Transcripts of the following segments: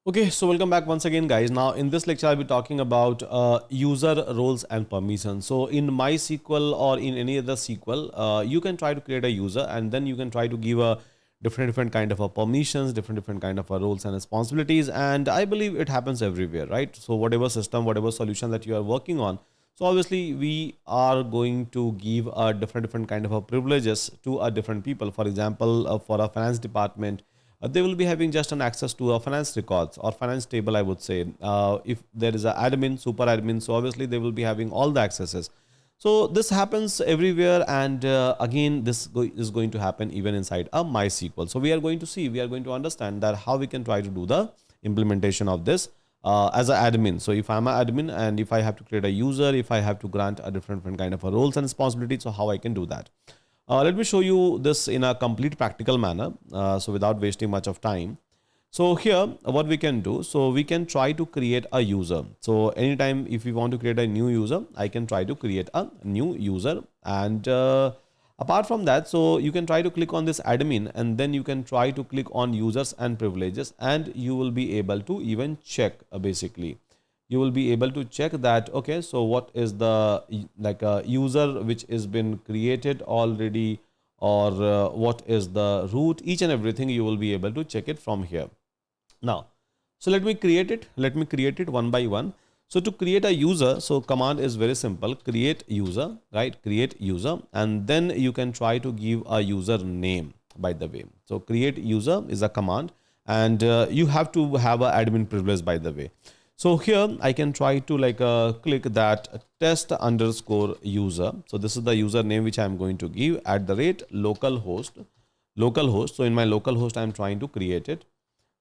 Okay, so welcome back once again, guys. Now, in this lecture, I'll be talking about user roles and permissions. So, in MySQL or in any other SQL, you can try to create a user, and then you can try to give a different kind of a permissions, different kind of a roles and responsibilities. And I believe it happens everywhere, right? So, whatever system, whatever solution that you are working on, so obviously we are going to give a different kind of a privileges to a different people. For example, for a finance department they will be having just an access to a finance records or finance table, I would say. If there is a admin, super admin, so obviously they will be having all the accesses. So this happens everywhere, and again is going to happen even inside a MySQL. So we are going to understand that how we can try to do the implementation of this as an admin. So if I'm an admin and if I have to create a user, if I have to grant a different kind of a roles and responsibilities, so how I can do that. Let me show you this in a complete practical manner, so without wasting much of time. So here, what we can do, so we can try to create a user. So anytime if we want to create a new user, I can try to create a new user. And apart from that, so you can try to click on this admin, and then you can try to click on users and privileges, and you will be able to even check basically you will be able to check that, okay, so what is the like a user which is been created already, or what is the root, each and everything you will be able to check it from here. Now, so let me create it one by one. So to create a user, so command is very simple: create user, right? Create user, and then you can try to give a user name, by the way. So create user is a command, and you have to have a admin privilege, by the way. So here I can try to click that test underscore user. So this is the username which I'm going to give at the rate localhost. So in my localhost I'm trying to create it.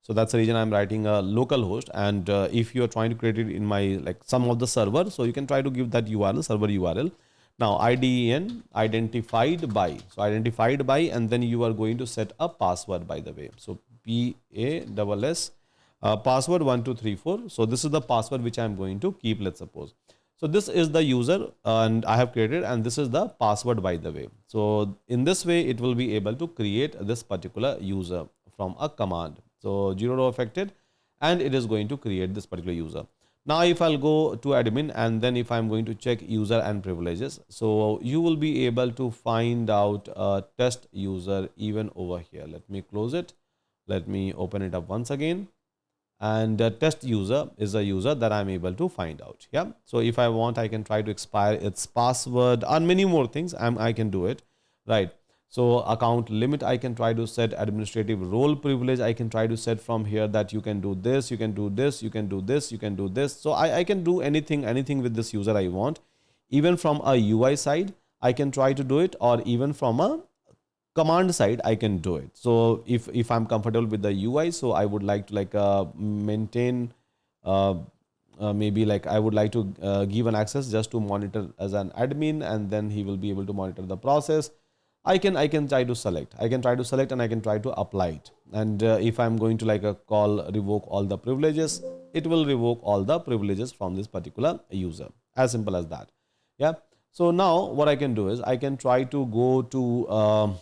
So that's the reason I'm writing a localhost. And if you are trying to create it in my like some of the server, so you can try to give that URL, server URL. Now IDEN identified by, so identified by, and then you are going to set a password, by the way. So PASS password 1234. So this is the password which I'm going to keep, let's suppose. So this is the user and I have created, and this is the password, by the way. So in this way it will be able to create this particular user from a command. So 0 row affected, and it is going to create this particular user. Now if I'll go to admin, and then if I'm going to check user and privileges, so you will be able to find out a test user even over here. Let me close it. Let me open it up once again. And test user is a user that I'm able to find out. Yeah. So if I want, I can try to expire its password and many more things. I can do it, right? So account limit, I can try to set administrative role privilege. I can try to set from here that you can do this, you can do this, you can do this, you can do this. So I can do anything with this user I want. Even from a UI side, I can try to do it, or even from a command side I can do it. So if I'm comfortable with the UI, so I would like to maintain uh, maybe like I would like to give an access just to monitor as an admin, and then he will be able to monitor the process. I can try to select, and I can try to apply it. And if I'm going to call revoke all the privileges, it will revoke all the privileges from this particular user. As simple as that. Yeah. So now what I can do is I can try to go to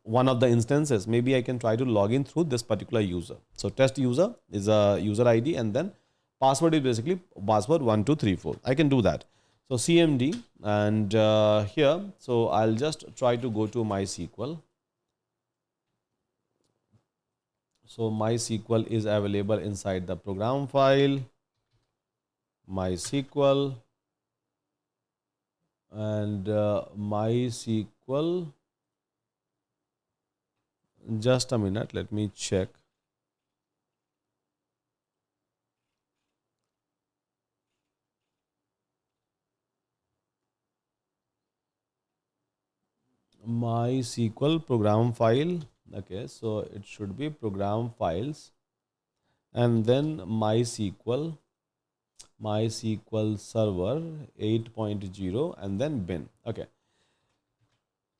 one of the instances. Maybe I can try to log in through this particular user. So test user is a user ID, and then password is basically password 1234. I can do that. So CMD, and here, so I'll just try to go to MySQL. So MySQL is available inside the program file, MySQL, and MySQL. Just a minute, let me check. MySQL program file. Okay, so it should be program files, and then MySQL server 8.0, and then bin. Okay.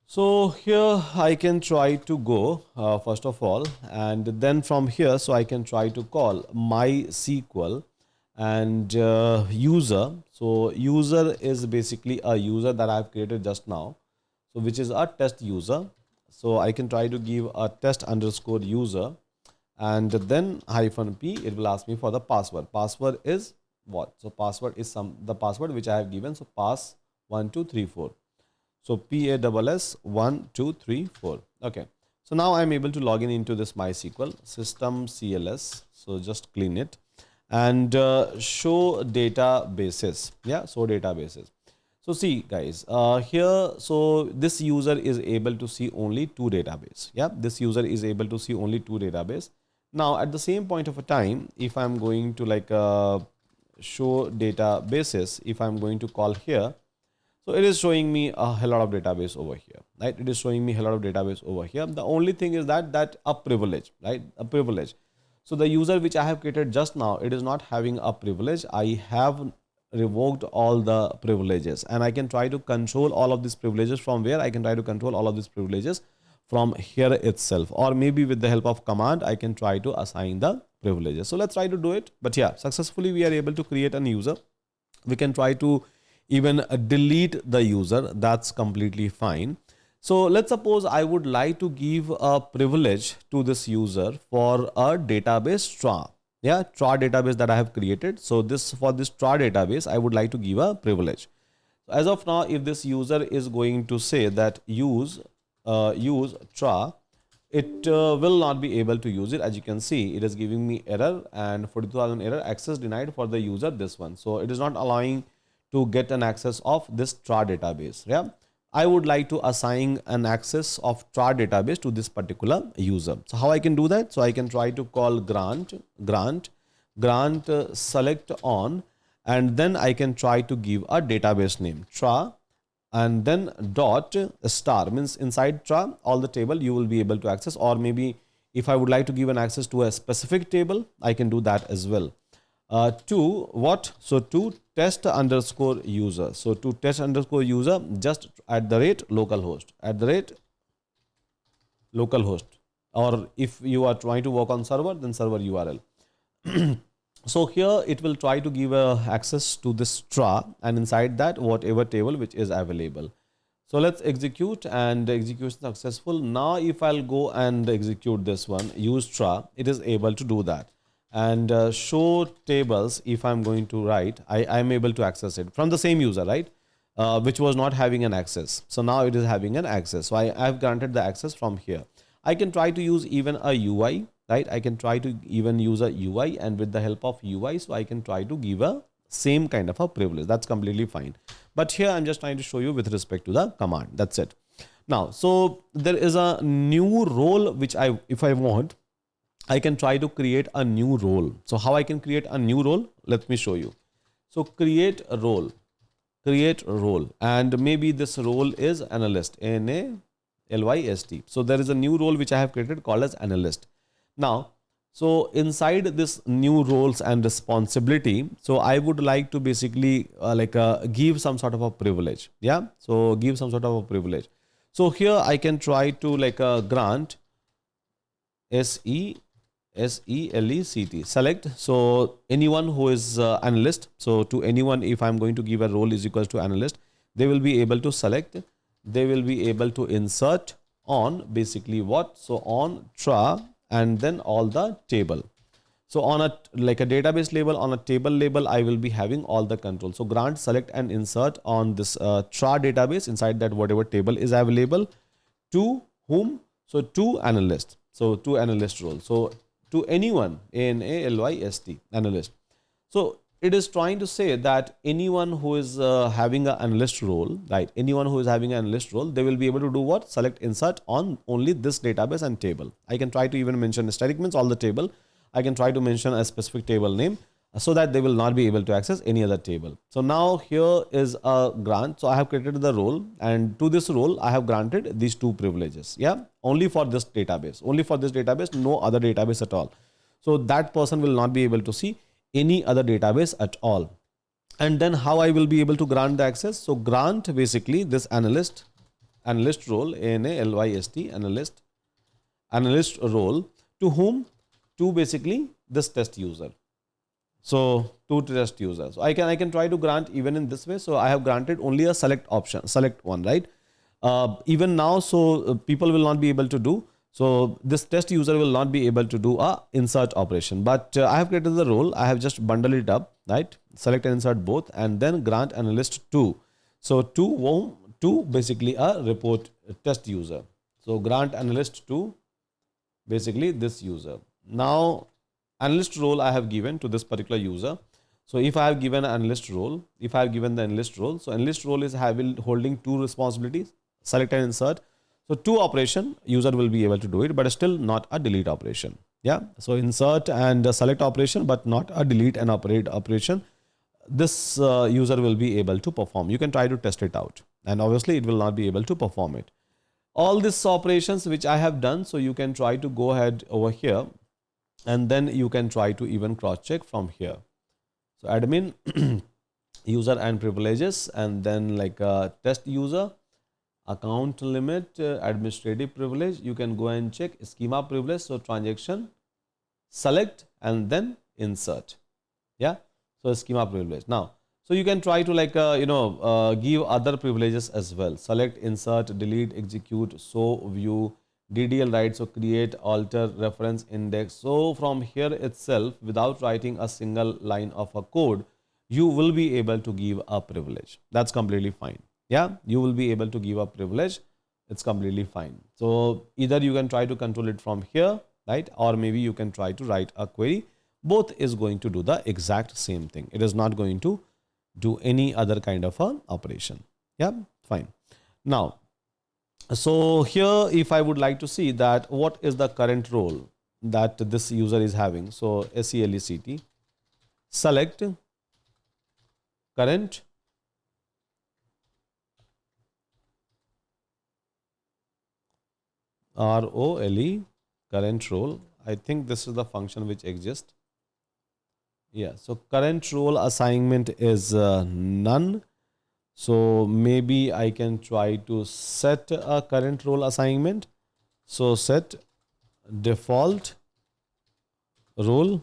So here I can try to go first of all, and then from here, so I can try to call MySQL and user. So user is basically a user that I've created just now, so which is a test user. So I can try to give a test underscore user, and then -p, it will ask me for the password. Password is what? So password is the password which I have given. So pass 1 2 3 4. So PASS 1 2 3 4. Okay. So now I'm able to log in into this MySQL system CLS. So just clean it and show databases. Yeah, show databases. So see guys, here, so this user is able to see only two database. Yeah, this user is able to see only two database. Now at the same point of a time, if I'm going to like show databases, if I'm going to call here, so it is showing me a hell lot of database over here, right? It is showing me a lot of database over here. The only thing is that a privilege, right? A privilege. So the user which I have created just now, it is not having a privilege. I have revoked all the privileges, and I can try to control all of these privileges from where? I can try to control all of these privileges from here itself, or maybe with the help of command, I can try to assign the privileges. So let's try to do it. But yeah, successfully we are able to create a user. We can try to even delete the user. That's completely fine. So let's suppose I would like to give a privilege to this user for a database tra. Yeah, tra database that I have created. So for this tra database, I would like to give a privilege. So as of now, if this user is going to say that use tra, it will not be able to use it. As you can see, it is giving me error and 42,000 error, access denied for the user, this one. So it is not allowing to get an access of this tra database. Yeah, I would like to assign an access of tra database to this particular user. So how I can do that? So I can try to call grant select on, and then I can try to give a database name tra, and then dot star, means inside tra all the table you will be able to access, or maybe if I would like to give an access to a specific table, I can do that as well. To what? So to test underscore user. So to test underscore user, just at the rate localhost, or if you are trying to work on server, then server URL. So here it will try to give access to this tra, and inside that whatever table which is available. So let's execute, and execution successful. Now if I'll go and execute this one, use tra, it is able to do that. And show tables, if I'm going to write, I'm able to access it from the same user, right? Which was not having an access. So now it is having an access. So I've granted the access from here. I can try to use even a UI, right? I can try to even use a UI, and with the help of UI, so I can try to give a same kind of a privilege. That's completely fine. But here I'm just trying to show you with respect to the command. That's it. Now, so there is a new role which if I want, I can try to create a new role. So how I can create a new role? Let me show you. So create a role, and maybe this role is analyst, analyst. So there is a new role which I have created called as analyst. Now, so inside this new roles and responsibility, so I would like to basically give some sort of a privilege. Yeah, so give some sort of a privilege. So here I can try to grant SELECT, select. So anyone who is analyst, so to anyone, if I'm going to give a role is equals to analyst, they will be able to select, they will be able to insert on basically what? So on tra, and then all the table. So on a database label, on a table label, I will be having all the control. So grant, select and insert on this tra database, inside that whatever table is available, to whom? So to analyst. So to analyst role. So to anyone, analyst, analyst. So it is trying to say that anyone who is having an analyst role, right? Anyone who is having an analyst role, they will be able to do what? Select, insert on only this database and table. I can try to even mention static, means all the table. I can try to mention a specific table name, so that they will not be able to access any other table. So now here is a grant. So I have created the role, and to this role I have granted these two privileges. Yeah, only for this database, no other database at all. So that person will not be able to see any other database at all. And then how I will be able to grant the access? So grant basically this analyst role, analyst role, to whom? To basically this test user. So to test user. So I can try to grant even in this way. So I have granted only a select option, select one, right? Even now, so people will not be able to do. So this test user will not be able to do a insert operation, but I have created the role. I have just bundled it up, right? Select and insert both, and then grant analyst two. So two basically a report test user. So grant analyst two, basically this user. Now analyst role I have given to this particular user. So if I have given an analyst role, if I have given the analyst role, so analyst role is having holding two responsibilities, select and insert. So two operation user will be able to do it, but still not a delete operation. Yeah. So insert and select operation, but not a delete and operate operation. This user will be able to perform. You can try to test it out, and obviously it will not be able to perform it. All these operations which I have done, so you can try to go ahead over here, and then you can try to even cross check from here. So admin user and privileges, and then like test user, account limit, administrative privilege. You can go and check schema privilege. So transaction, select, and then insert. Yeah. So schema privilege. Now, so you can try to like give other privileges as well. Select, insert, delete, execute, show, view, DDL, right? So create, alter, reference, index. So from here itself, without writing a single line of a code, you will be able to give a privilege. That's completely fine. Yeah, you will be able to give a privilege. It's completely fine. So either you can try to control it from here, right? Or maybe you can try to write a query. Both is going to do the exact same thing. It is not going to do any other kind of an operation. Yeah, fine. Now, so here, if I would like to see that what is the current role that this user is having. So SELECT, select current ROLE, current role. I think this is the function which exists. Yeah, so current role assignment is none. So maybe I can try to set a current role assignment. So set default role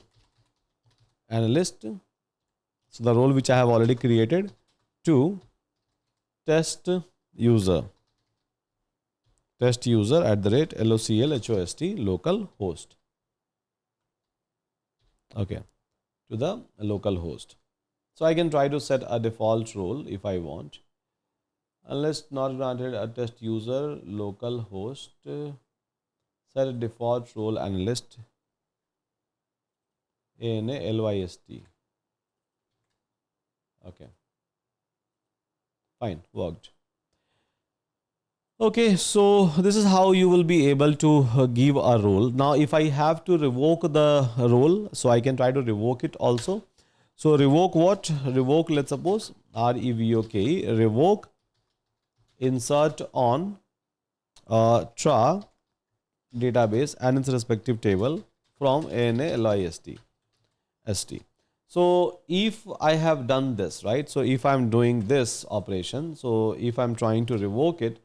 analyst. So the role which I have already created to test user. Test user at the rate LOCL local host. Okay, to the local host. So I can try to set a default role if I want. Unless not granted, a test user local host, set a default role analyst ANALYST. Okay, fine, worked. Okay, so this is how you will be able to give a role. Now, if I have to revoke the role, so I can try to revoke it also. So revoke what? Revoke, let's suppose REVOK, revoke insert on tra database and its respective table from ANALYST. So if I have done this, right? So if I'm doing this operation, so if I'm trying to revoke it,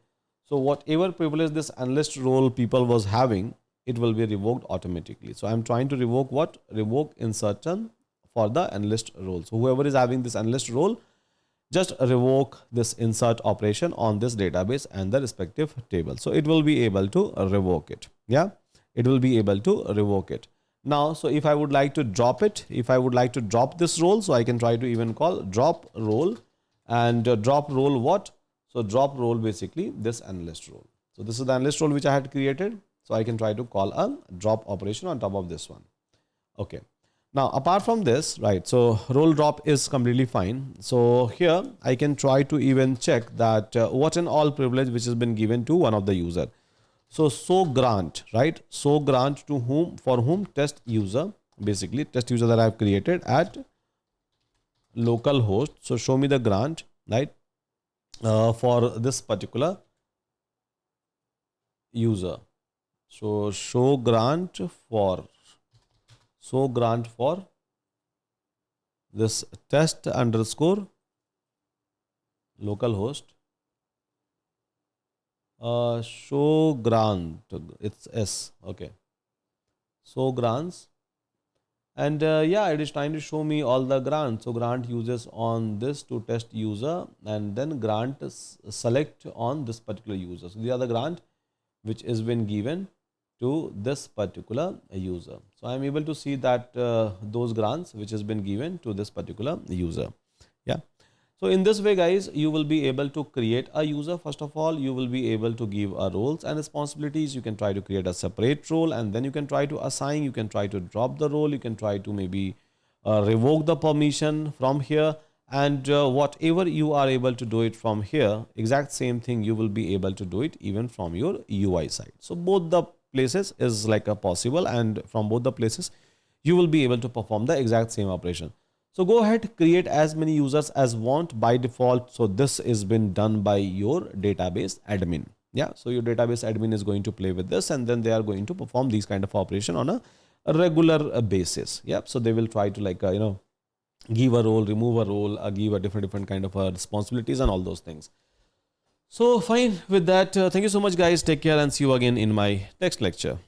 so whatever privilege this analyst role people was having, it will be revoked automatically. So I'm trying to revoke what? Revoke insertion for the analyst role. So whoever is having this analyst role, just revoke this insert operation on this database and the respective table. So it will be able to revoke it. Yeah, it will be able to revoke it. Now, so if I would like to drop it, if I would like to drop this role, so I can try to even call drop role, and drop role what? So drop role basically this analyst role. So this is the analyst role which I had created. So I can try to call a drop operation on top of this one. Okay. Now, apart from this, right, so role drop is completely fine. So here I can try to even check that what and all privilege which has been given to one of the user. So grant, right? So grant to whom, for whom? Test user, basically test user that I have created at local host. So show me the grant, right? For this particular user. So show grant for this test underscore localhost. Show grant, it's S. Okay. So grants, and yeah, it is trying to show me all the grants. So grant uses on this to test user, and then grant select on this particular user. So these are the grant which is been given to this particular user. So I'm able to see that those grants which has been given to this particular user. Yeah. So in this way, guys, you will be able to create a user. First of all, you will be able to give a roles and responsibilities. You can try to create a separate role, and then you can try to assign, you can try to drop the role, you can try to maybe revoke the permission from here, and whatever you are able to do it from here, exact same thing you will be able to do it even from your UI side. So both the places is like a possible, and from both the places you will be able to perform the exact same operation. So go ahead, create as many users as want by default. So this is been done by your database admin. Yeah, so your database admin is going to play with this, and then they are going to perform these kind of operation on a regular basis. Yeah, so they will try to like give a role, remove a role, give a different kind of responsibilities and all those things. So fine with that. Thank you so much, guys. Take care and see you again in my next lecture.